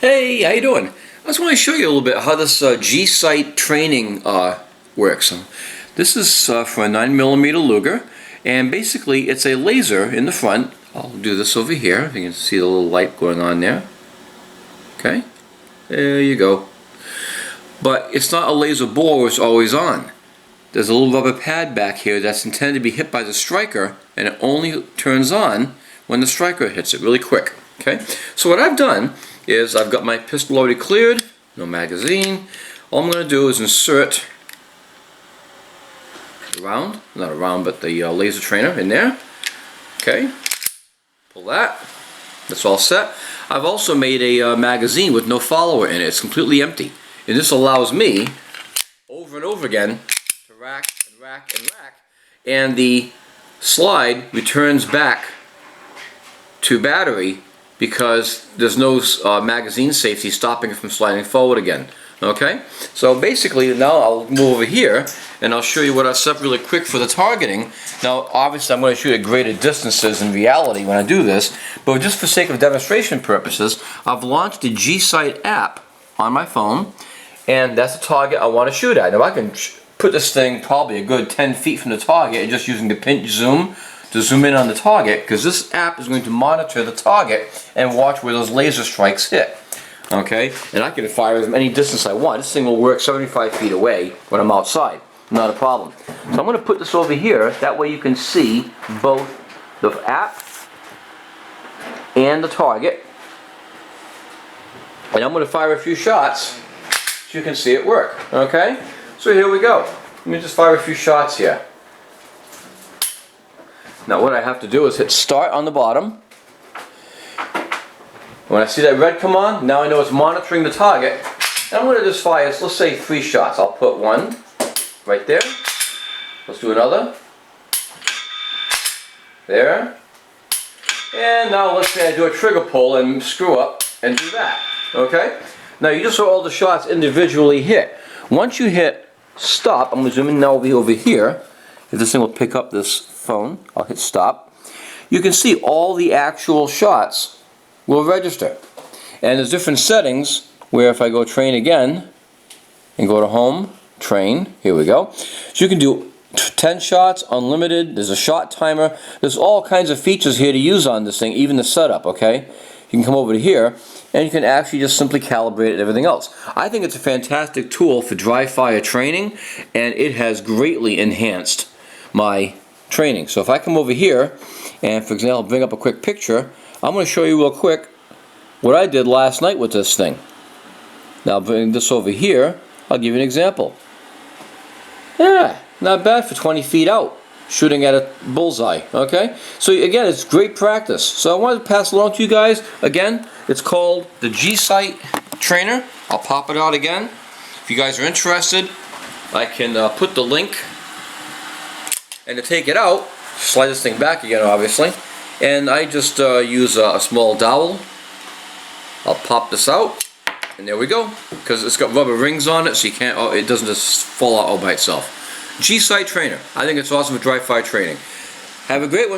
Hey, how you doing? I just want to show you a little bit how this G-Sight training works. This is for a 9mm Luger, and basically it's a laser in the front. I'll do this over here. If you can see the little light going on there. Okay, there you go. But it's not a laser bore where it's always on. There's a little rubber pad back here that's intended to be hit by the striker, and it only turns on when the striker hits it really quick. Okay, so what I've done is I've got my pistol already cleared, no magazine. All I'm going to do is insert the round, not a round, but the laser trainer in there. Okay, pull that. That's all set. I've also made a magazine with no follower in it. It's completely empty, and this allows me over and over again to rack and rack and rack, and the slide returns back to battery because there's no magazine safety stopping it from sliding forward again. Okay, so basically now I'll move over here and I'll show you what I set up really quick for the targeting. Now obviously I'm going to shoot at greater distances in reality when I do this, but just for sake of demonstration purposes, I've launched the G-Sight app on my phone, and that's the target I want to shoot at. Now I can put this thing probably a good 10 feet from the target and just using the pinch zoom to zoom in on the target, because this app is going to monitor the target and watch where those laser strikes hit. Okay, and I can fire them any distance I want. This thing will work 75 feet away when I'm outside, not a problem. So I'm going to put this over here, that way you can see both the app and the target, and I'm going to fire a few shots so you can see it work. Okay, so here we go. Let me just fire a few shots here. Now what I have to do is hit start on the bottom. When I see that red come on, now I know it's monitoring the target. And I'm going to just fire, let's say 3 shots. I'll put one right there. Let's do another. There. And now let's say I do a trigger pull and screw up and do that. Okay? Now you just saw all the shots individually hit. Once you hit stop, I'm going to zoom in now over here. If this thing will pick up this phone, I'll hit stop. You can see all the actual shots will register. And there's different settings where if I go train again and go to home, train, here we go. So you can do 10 shots, unlimited, there's a shot timer, there's all kinds of features here to use on this thing, even the setup, okay? You can come over to here and you can actually just simply calibrate it and everything else. I think it's a fantastic tool for dry fire training, and it has greatly enhanced my training. So if I come over here and, for example, bring up a quick picture, I'm going to show you real quick what I did last night with this thing. Now bring this over here, I'll give you an example. Yeah, not bad for 20 feet out, shooting at a bullseye, okay? So again, it's great practice. So I wanted to pass along to you guys. Again, it's called the G-Sight Trainer. I'll pop it out again. If you guys are interested, I can put the link. And to take it out, slide this thing back again, obviously. And I just use a small dowel. I'll pop this out, and there we go. Because it's got rubber rings on it, so you can't. It doesn't just fall out all by itself. G-Sight Trainer. I think it's awesome for dry fire training. Have a great one.